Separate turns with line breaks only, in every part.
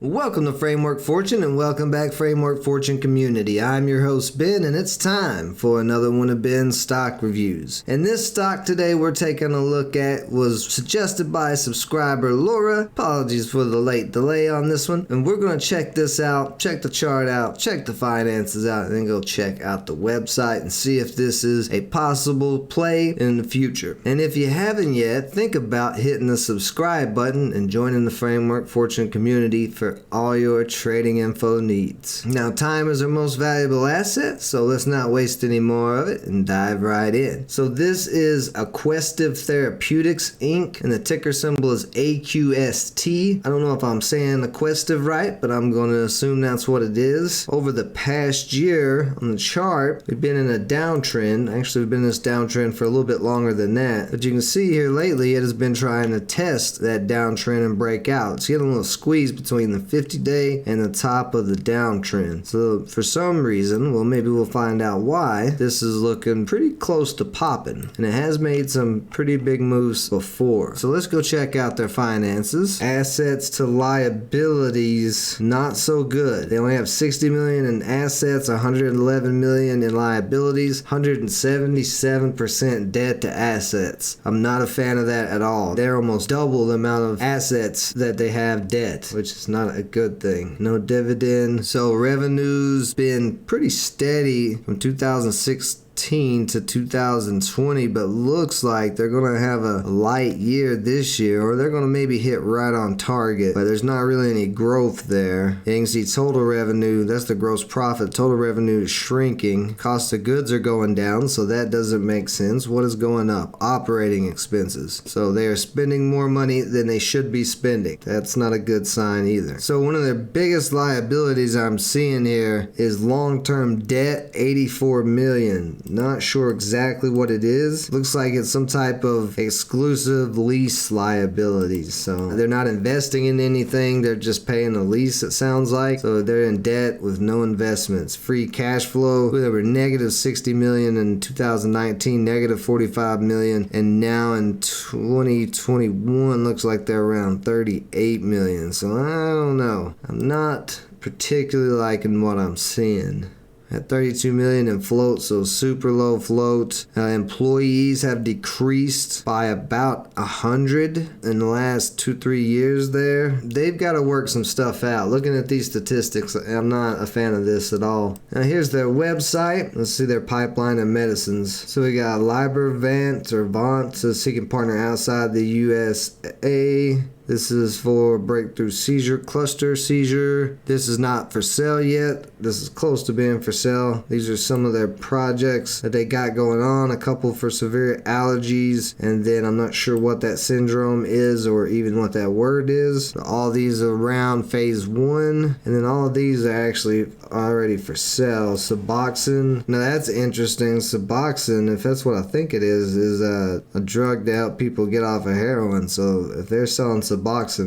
Welcome to Framework Fortune and welcome back Framework Fortune community. I'm your host Ben and it's time for another one of Ben's stock reviews. And this stock today we're taking a look at was suggested by subscriber Laura. Apologies for the late delay on this one. And we're going to check this out, check the chart out, check the finances out, and then go check out the website and see if this is a possible play in the future. And if you haven't yet, think about hitting the subscribe button and joining the Framework Fortune community for all your trading info needs. Now, time is our most valuable asset, so let's not waste any more of it and dive right in. So this is Aquestive Therapeutics Inc. and the ticker symbol is AQST. I don't know if I'm saying Aquestive right, but I'm going to assume that's what it is. Over the past year on the chart, we've been in a downtrend. Actually, we've been in this downtrend for a little bit longer than that. But you can see here lately, it has been trying to test that downtrend and break out. It's getting a little squeeze between the 50-day and the top of the downtrend. So for some reason, well, maybe we'll find out why, this is looking pretty close to popping. And it has made some pretty big moves before. So let's go check out their finances. Assets to liabilities, not so good. They only have 60 million in assets, 111 million in liabilities, 177% debt to assets. I'm not a fan of that at all. They're almost double the amount of assets that they have debt, which is not a good thing. No dividend. So revenue's been pretty steady from 2016 to 2020, but looks like they're going to have a light year this year, or they're going to maybe hit right on target, but there's not really any growth there. You can see total revenue, that's the gross profit. Total revenue is shrinking. Cost of goods are going down, so that doesn't make sense. What is going up? Operating expenses. So they are spending more money than they should be spending. That's not a good sign either. So one of their biggest liabilities I'm seeing here is long-term debt, 84 million. Not sure exactly what it is. Looks like it's some type of exclusive lease liabilities. So they're not investing in anything. They're just paying a lease, it sounds like. So they're in debt with no investments. Free cash flow, they were negative 60 million in 2019, negative 45 million. And now in 2021, looks like they're around 38 million. So I don't know. I'm not particularly liking what I'm seeing. At 32 million in float, so super low float. Employees have decreased by about 100 in the last 2-3 years there. They've got to work some stuff out. Looking at these statistics, I'm not a fan of this at all. Now here's their website. Let's see their pipeline of medicines. So we got Libervant or Vant, a seeking partner outside the USA. This is for breakthrough seizure, cluster seizure. This is not for sale yet. This is close to being for sale. These are some of their projects that they got going on. A couple for severe allergies, and then I'm not sure what that syndrome is or even what that word is. All these are around phase 1, and then all of these are actually already for sale. Suboxone. Now that's interesting. Suboxone, if that's what I think it is a drug to help people get off of heroin. So if they're selling Suboxone,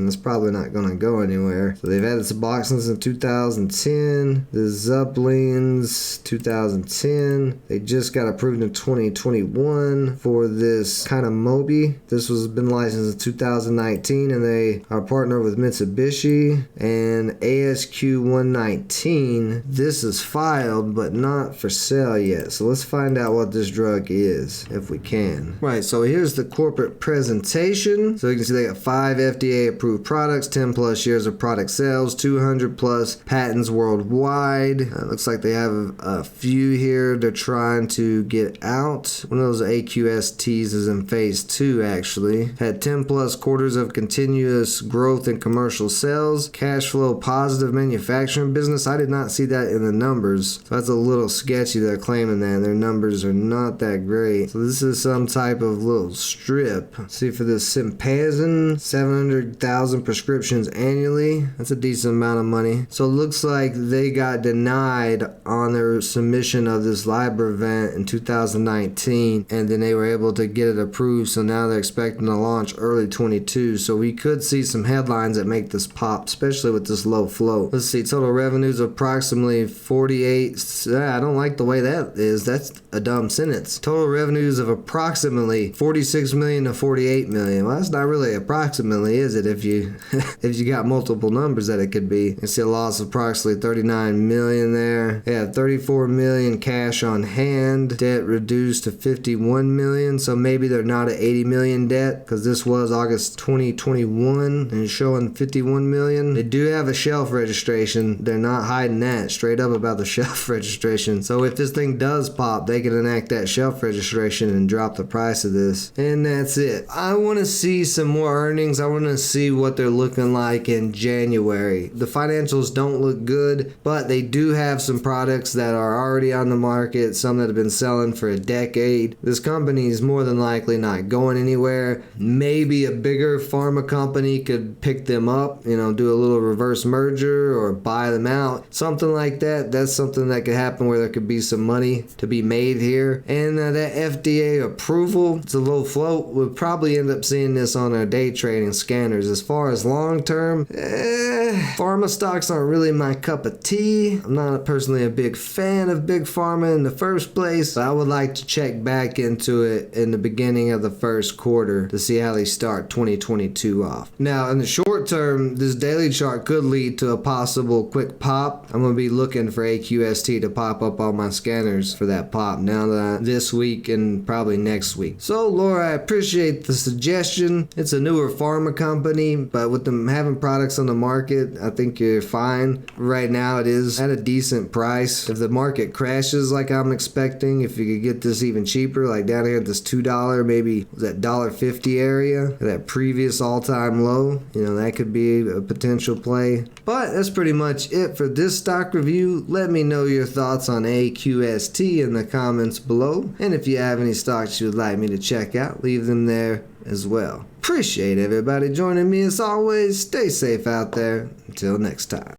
it's probably not going to go anywhere. So they've had the Suboxones in 2010, the Zuplins 2010. They just got approved in 2021 for this kind of Mobi. This was been licensed in 2019, and they are partnered with Mitsubishi. And ASQ 119, this is filed but not for sale yet. So let's find out what this drug is if we can. Right, so here's the corporate presentation. So you can see they got 5 FDA approved products, 10 plus years of product sales, 200 plus patents worldwide. Looks like they have a few here they're trying to get out. One of those AQSTs is in phase 2 actually. Had 10 plus quarters of continuous growth in commercial sales, cash flow positive manufacturing business. I did not see that in the numbers. So that's a little sketchy. They're claiming that their numbers are not that great. So this is some type of little strip. See for this Simpazan, 700,000 prescriptions annually. That's a decent amount of money. So it looks like they got denied on their submission of this Libervant in 2019, and then they were able to get it approved. So now they're expecting to launch early 22. So we could see some headlines that make this pop, especially with this low flow. Let's see, total revenues approximately 48. I don't like the way that is. That's a dumb sentence. Total revenues of approximately 46 million to 48 million. Well, that's not really approximately, is it? If you if you got multiple numbers that it could be. You see a loss of approximately 39 million there. They have 34 million cash on hand. Debt reduced to 51 million. So maybe they're not at 80 million debt, because this was August 2021 and it's showing 51 million. They do have a shelf registration. They're not hiding that straight up about the shelf registration. So if this thing does pop, they can enact that shelf registration and drop the price of this. And that's it. I want to see some more earnings. I want to see what they're looking like in January. The financials don't look good, but they do have some products that are already on the market, some that have been selling for a decade. This company is more than likely not going anywhere. Maybe a bigger pharma company could pick them up, do a little reverse merger or buy them out, something like that. That's something that could happen, where there could be some money to be made here. And that FDA approval, it's a low float. We'll probably end up seeing this on our day trading scanners. As far as long term, pharma stocks aren't really my cup of tea. I'm not personally a big fan of big pharma in the first place. I would like to check back into it in the beginning of the first quarter to see how they start 2022 off. Now, in the short term, this daily chart could lead to a possible quick pop. I'm going to be looking for AQST to pop up on my scanners for that pop now that this week and probably next week. So, Laura, I appreciate the suggestion. It's a newer pharma company, but with them having products on the market, I think you're fine. Right now, it is at a decent price. If the market crashes like I'm expecting, if you could get this even cheaper, like down here at this $2, maybe that $1.50 area, that previous all-time low, that could be a potential play. But that's pretty much it for this stock review. Let me know your thoughts on AQST in the comments below. And if you have any stocks you would like me to check out, leave them there as well. Appreciate everybody joining me as always. Stay safe out there. Until next time.